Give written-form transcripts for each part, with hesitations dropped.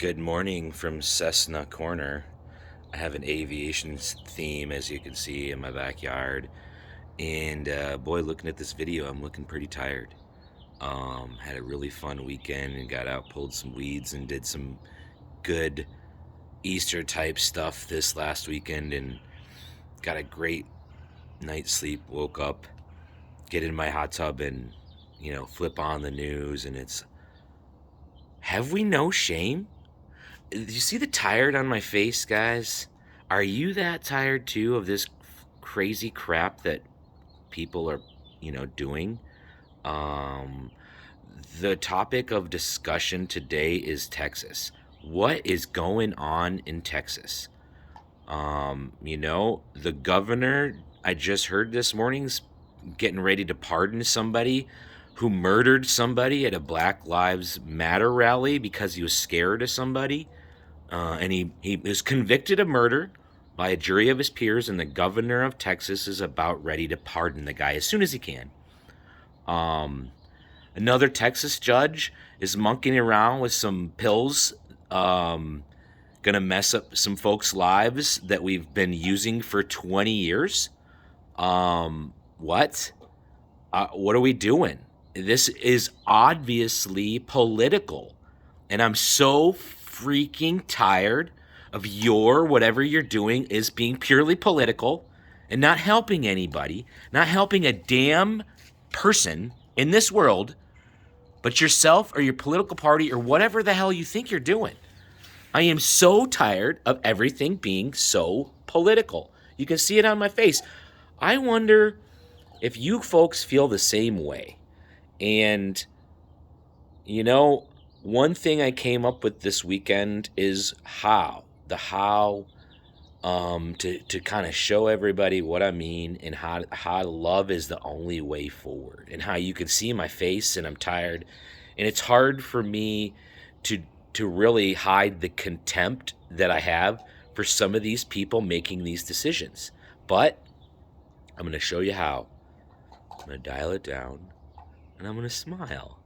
Good morning from Cessna Corner. I have an aviation theme, as you can see, in my backyard. And boy, looking at this video, I'm looking pretty tired. Had a really fun weekend and got out, pulled some weeds, and did some good Easter type stuff this last weekend, and got a great night's sleep. Woke up, get in my hot tub, and flip on the news, and it's, have we no shame? Do you see the tired on my face, guys? Are you that tired too of this crazy crap that people are, doing? Um, the topic of discussion today is Texas. What is going on in Texas? The governor, I just heard this morning's getting ready to pardon somebody who murdered somebody at a Black Lives Matter rally because he was scared of somebody. And he was convicted of murder by a jury of his peers, and the governor of Texas is about ready to pardon the guy as soon as he can. Another Texas judge is monkeying around with some pills, gonna mess up some folks' lives that we've been using for 20 years. What? What are we doing? This is obviously political, and I'm so freaking tired of whatever you're doing is being purely political and not helping anybody, not helping a damn person in this world, but yourself or your political party or whatever the hell you think you're doing. I am so tired of everything being so political. You can see it on my face. I wonder if you folks feel the same way. And, one thing I came up with this weekend is how to kind of show everybody what I mean, and how love is the only way forward, and how you can see my face and I'm tired, and it's hard for me to really hide the contempt that I have for some of these people making these decisions. But I'm going to show you how. I'm going to dial it down, and I'm going to smile.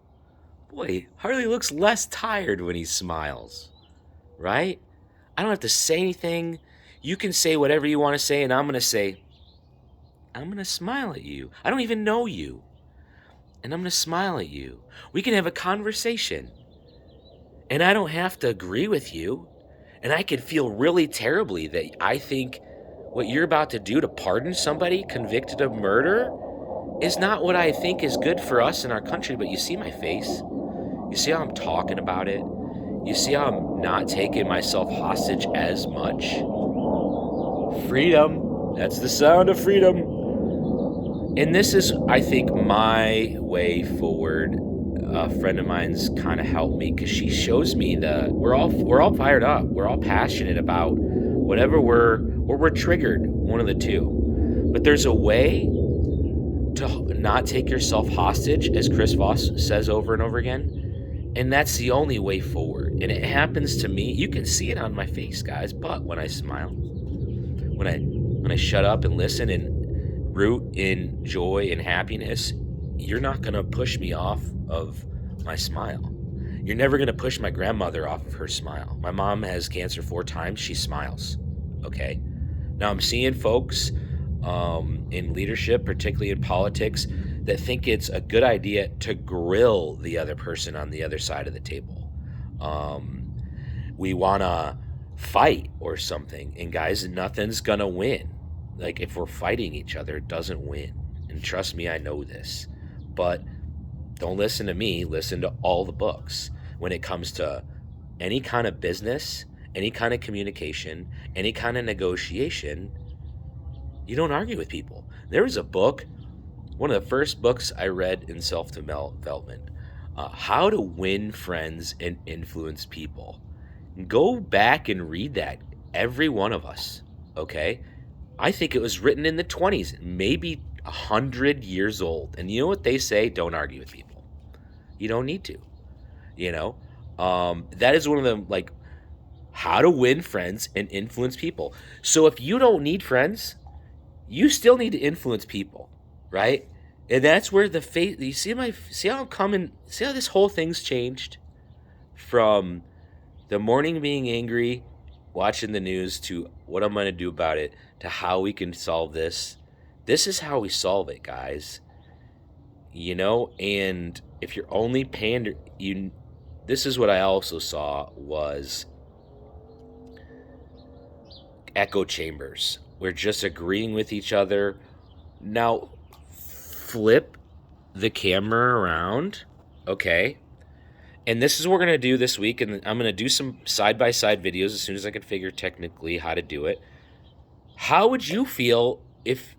Boy, Harley looks less tired when he smiles, right? I don't have to say anything. You can say whatever you want to say, and I'm going to smile at you. I don't even know you, and I'm going to smile at you. We can have a conversation, and I don't have to agree with you, and I could feel really terribly that I think what you're about to do to pardon somebody convicted of murder is not what I think is good for us in our country. But you see my face. You see how I'm talking about it. You see how I'm not taking myself hostage as much. Freedom. That's the sound of freedom. And this is, I think, my way forward. A friend of mine's kind of helped me, because she shows me we're all fired up. We're all passionate about whatever we're triggered, one of the two. But there's a way to not take yourself hostage, as Chris Voss says over and over again. And that's the only way forward. And it happens to me. You can see it on my face, guys. But when I smile, when I shut up and listen and root in joy and happiness, you're not going to push me off of my smile. You're never going to push my grandmother off of her smile. My mom has cancer 4 times. She smiles. Okay? Now I'm seeing folks in leadership, particularly in politics, that think it's a good idea to grill the other person on the other side of the table. We want to fight or something. And guys, nothing's going to win. Like, if we're fighting each other, it doesn't win. And trust me, I know this. But don't listen to me. Listen to all the books. When it comes to any kind of business, any kind of communication, any kind of negotiation, you don't argue with people. There was a book, one of the first books I read in self-development, How to Win Friends and Influence People. Go back and read that, every one of us, okay? I think it was written in the 20s, maybe 100 years old. And you know what they say? Don't argue with people. You don't need to, That is one of them, like, how to win friends and influence people. So if you don't need friends, you still need to influence people, right? And that's where the faith, see how I'm coming, see how this whole thing's changed from The morning being angry, watching the news, to what I'm going to do about it, to how we can solve this. This is how we solve it, guys. And if you're only this is what I also saw was echo chambers. We're just agreeing with each other. Now, flip the camera around, okay? And this is what we're going to do this week, and I'm going to do some side-by-side videos as soon as I can figure technically how to do it. How would you feel if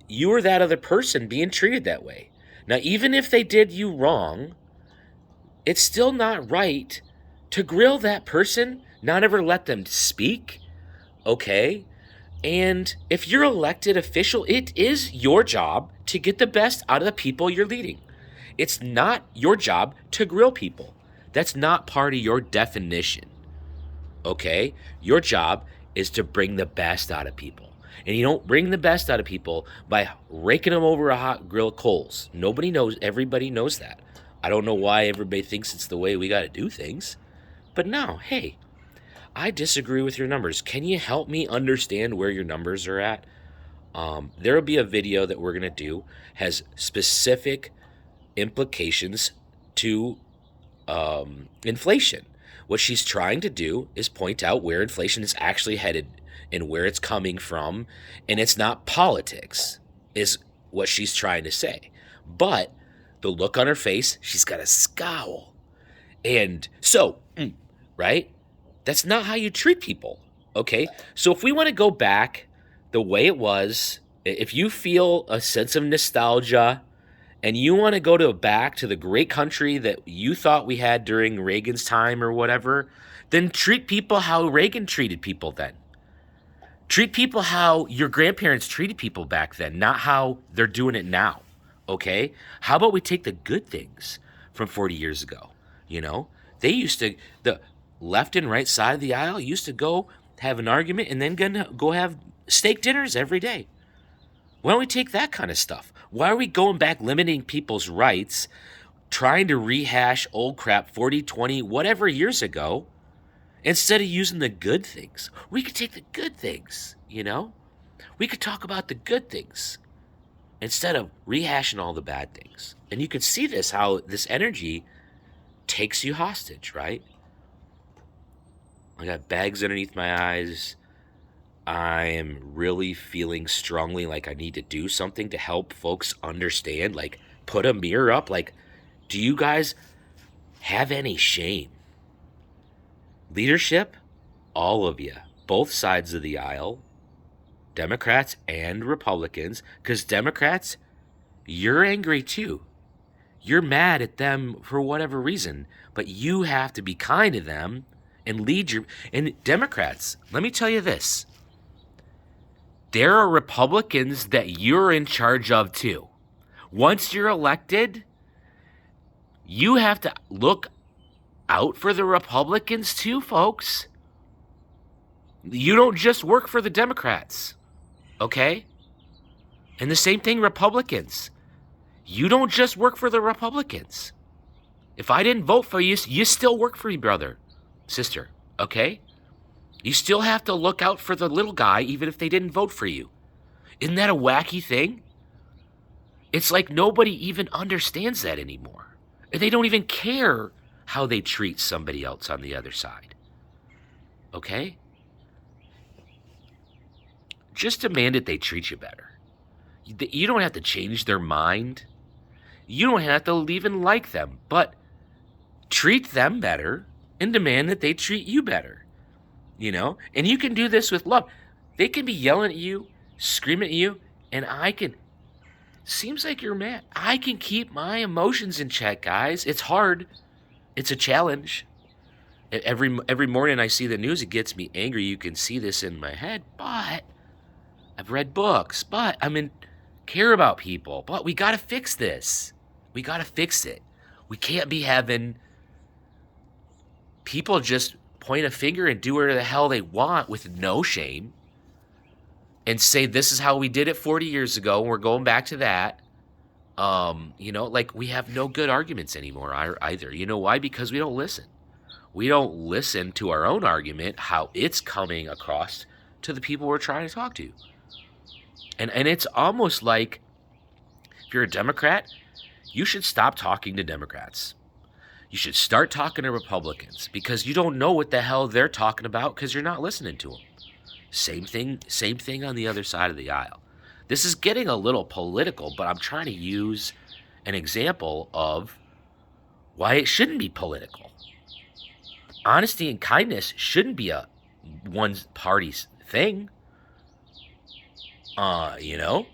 you were that other person being treated that way? Now, even if they did you wrong, it's still not right to grill that person, not ever let them speak, okay? And if you're elected official, it is your job to get the best out of the people you're leading. It's not your job to grill people. That's not part of your definition, okay? Your job is to bring the best out of people. And you don't bring the best out of people by raking them over a hot grill of coals. Everybody knows that. I don't know why everybody thinks it's the way we got to do things. But no, hey, I disagree with your numbers. Can you help me understand where your numbers are at? There will be a video that we're going to do, has specific implications to inflation. What she's trying to do is point out where inflation is actually headed and where it's coming from, and it's not politics, is what she's trying to say. But the look on her face, she's got a scowl. And so, right? That's not how you treat people, okay? So if we want to go back the way it was, if you feel a sense of nostalgia and you want to go back to the great country that you thought we had during Reagan's time or whatever, then treat people how Reagan treated people then. Treat people how your grandparents treated people back then, not how they're doing it now, okay? How about we take the good things from 40 years ago, They used to, the left and right side of the aisle used to go have an argument and then gonna go have steak dinners every day. Why don't we take that kind of stuff? Why are we going back limiting people's rights, trying to rehash old crap 40, 20, whatever years ago, instead of using the good things? We could take the good things, We could talk about the good things instead of rehashing all the bad things. And you could see this, how this energy takes you hostage, right? I got bags underneath my eyes. I am really feeling strongly like I need to do something to help folks understand, like put a mirror up. Like, do you guys have any shame? Leadership, all of you, both sides of the aisle, Democrats and Republicans, because Democrats, you're angry too. You're mad at them for whatever reason, but you have to be kind to them and and Democrats, let me tell you this. There are Republicans that you're in charge of too. Once you're elected, you have to look out for the Republicans too, folks. You don't just work for the Democrats, okay? And the same thing, Republicans. You don't just work for the Republicans. If I didn't vote for you, you still work for me, brother, sister, okay? You still have to look out for the little guy, even if they didn't vote for you. Isn't that a wacky thing? It's like nobody even understands that anymore. They don't even care how they treat somebody else on the other side. Okay? Just demand that they treat you better. You don't have to change their mind. You don't have to even like them, but treat them better and demand that they treat you better. And you can do this with love. They can be yelling at you, screaming at you, and seems like you're mad. I can keep my emotions in check, guys. It's hard. It's a challenge. Every morning I see the news, it gets me angry. You can see this in my head, but I've read books, but care about people, but we got to fix this. We got to fix it. We can't be having people just point a finger and do whatever the hell they want with no shame and say this is how we did it 40 years ago and we're going back to that. Like we have no good arguments anymore either. You know why? Because we don't listen. we don't listen to our own argument, how it's coming across to the people we're trying to talk to. And it's almost like, if you're a Democrat, you should stop talking to Democrats. You should start talking to Republicans, because you don't know what the hell they're talking about because you're not listening to them. Same thing on the other side of the aisle. This is getting a little political, but I'm trying to use an example of why it shouldn't be political. Honesty and kindness shouldn't be a one party's thing. Having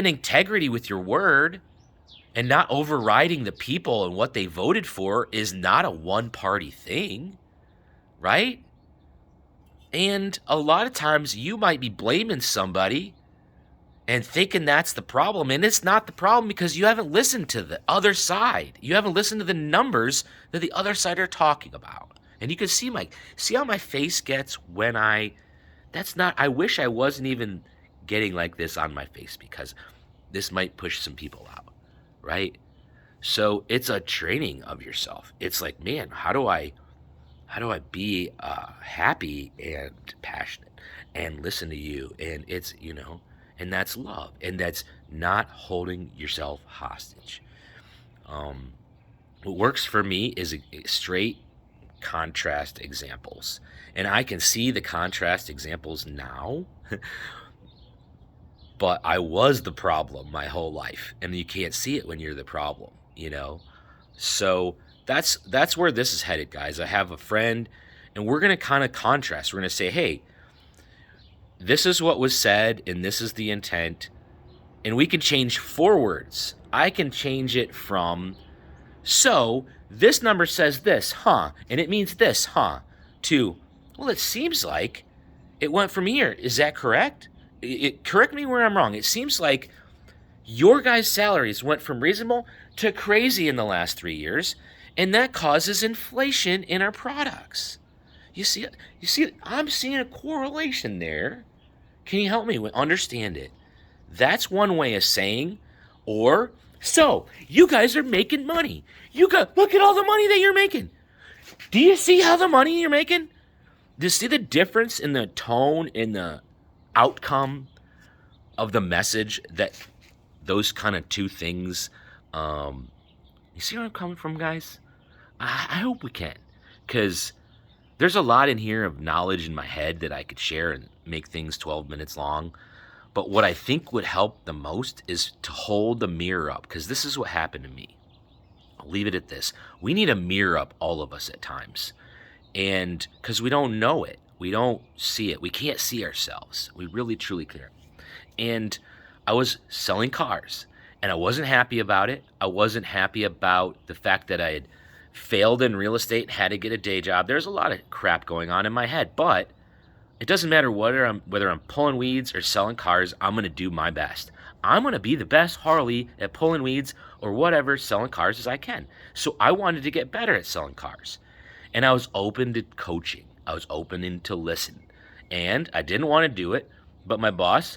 integrity with your word and not overriding the people and what they voted for is not a one-party thing, right? And a lot of times you might be blaming somebody and thinking that's the problem, and it's not the problem because you haven't listened to the other side. You haven't listened to the numbers that the other side are talking about. And you can see how my face gets when I wish I wasn't even getting like this on my face, because this might push some people out, right? So it's a training of yourself. It's like, man, how do I be happy and passionate and listen to you? And it's, and that's love, and that's not holding yourself hostage. What works for me is a straight contrast examples, and I can see the contrast examples now. But I was the problem my whole life, and you can't see it when you're the problem, So that's where this is headed, guys. I have a friend, and we're going to kind of contrast. We're going to say, hey, this is what was said, and this is the intent, and we can change 4 words. I can change it from, so this number says this, huh, and it means this, huh, to, well, it seems like it went from here. Is that correct? Correct me where I'm wrong. It seems like your guys' salaries went from reasonable to crazy in the last 3 years, and that causes inflation in our products. You see, I'm seeing a correlation there. Can you help me understand it? That's one way of saying, or, so you guys are making money. Look at all the money that you're making. Do you see how the money you're making? Do you see the difference in the tone, in the outcome of the message that those kind of two things, you see where I'm coming from, guys? I hope we can, because there's a lot in here of knowledge in my head that I could share and make things 12 minutes long. But what I think would help the most is to hold the mirror up, because this is what happened to me. I'll leave it at this. We need a mirror up, all of us, at times. And because we don't know it. We don't see it. We can't see ourselves. We really, truly can't. And I was selling cars, and I wasn't happy about it. I wasn't happy about the fact that I had failed in real estate and had to get a day job. There's a lot of crap going on in my head, but it doesn't matter whether I'm pulling weeds or selling cars. I'm going to do my best. I'm going to be the best Harlie at pulling weeds or whatever, selling cars as I can. So I wanted to get better at selling cars, and I was open to coaching. I was open to listen, and I didn't want to do it, but my boss,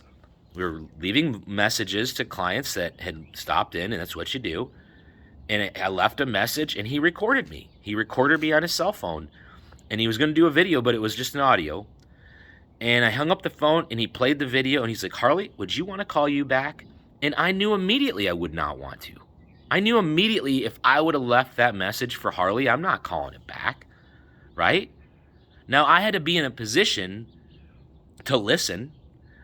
we were leaving messages to clients that had stopped in, and that's what you do. And I left a message, and he recorded me. He recorded me on his cell phone, and he was going to do a video, but it was just an audio. And I hung up the phone, and he played the video, and he's like, Harlie, would you want to call you back? And I knew immediately I would not want to. I knew immediately if I would have left that message for Harlie, I'm not calling it back, right? Now, I had to be in a position to listen.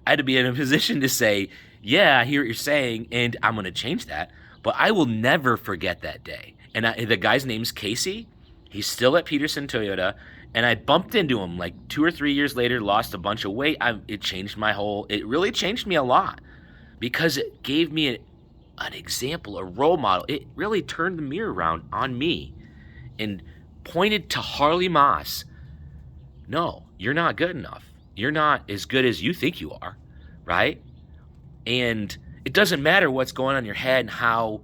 I had to be in a position to say, yeah, I hear what you're saying, and I'm going to change that. But I will never forget that day. And the guy's name's Casey. He's still at Peterson Toyota. And I bumped into him like 2 or 3 years later, lost a bunch of weight. It really changed me a lot, because it gave me an example, a role model. It really turned the mirror around on me and pointed to Harlie Moss. No, you're not good enough. You're not as good as you think you are, right? And it doesn't matter what's going on in your head and how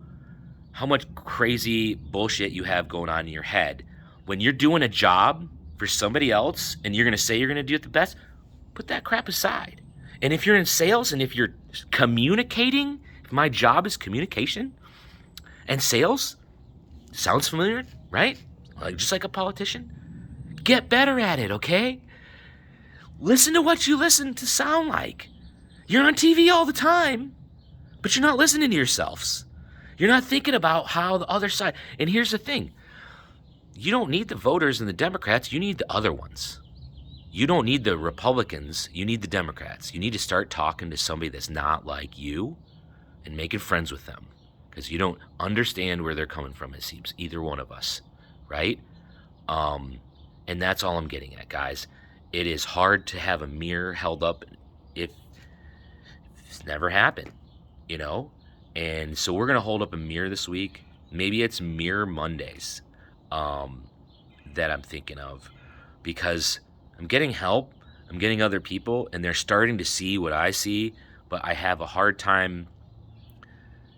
much crazy bullshit you have going on in your head. When you're doing a job for somebody else and you're going to say you're going to do it the best, put that crap aside. And if you're in sales and if you're communicating, if my job is communication and sales, sounds familiar, right? like just like a politician. Get better at it, okay? Listen to what you listen to sound like. You're on TV all the time, but you're not listening to yourselves. You're not thinking about how the other side. And here's the thing. You don't need the voters and the Democrats. You need the other ones. You don't need the Republicans. You need the Democrats. You need to start talking to somebody that's not like you and making friends with them, because you don't understand where they're coming from, it seems, either one of us, right? And that's all I'm getting at, guys. It is hard to have a mirror held up if it's never happened, you know? And so we're going to hold up a mirror this week. Maybe it's Mirror Mondays that I'm thinking of, because I'm getting help. I'm getting other people, and they're starting to see what I see, but I have a hard time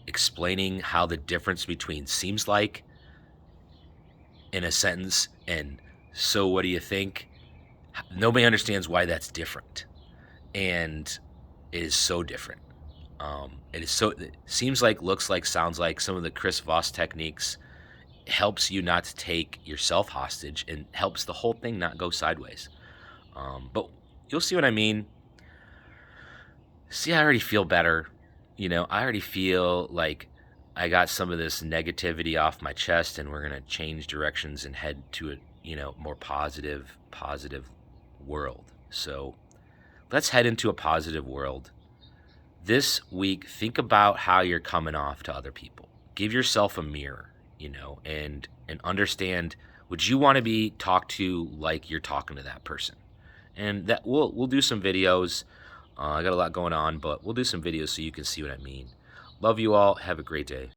explaining how the difference between seems like in a sentence and so what do you think? Nobody understands why that's different. And it is so different. It seems like, looks like, sounds like. Some of the Chris Voss techniques helps you not to take yourself hostage and helps the whole thing not go sideways. But you'll see what I mean. See, I already feel better. I already feel like I got some of this negativity off my chest, and we're going to change directions and head to a, more positive world. So let's head into a positive world. This week, think about how you're coming off to other people. Give yourself a mirror, and understand, would you want to be talked to like you're talking to that person? And that we'll do some videos. I got a lot going on, but we'll do some videos so you can see what I mean. Love you all. Have a great day.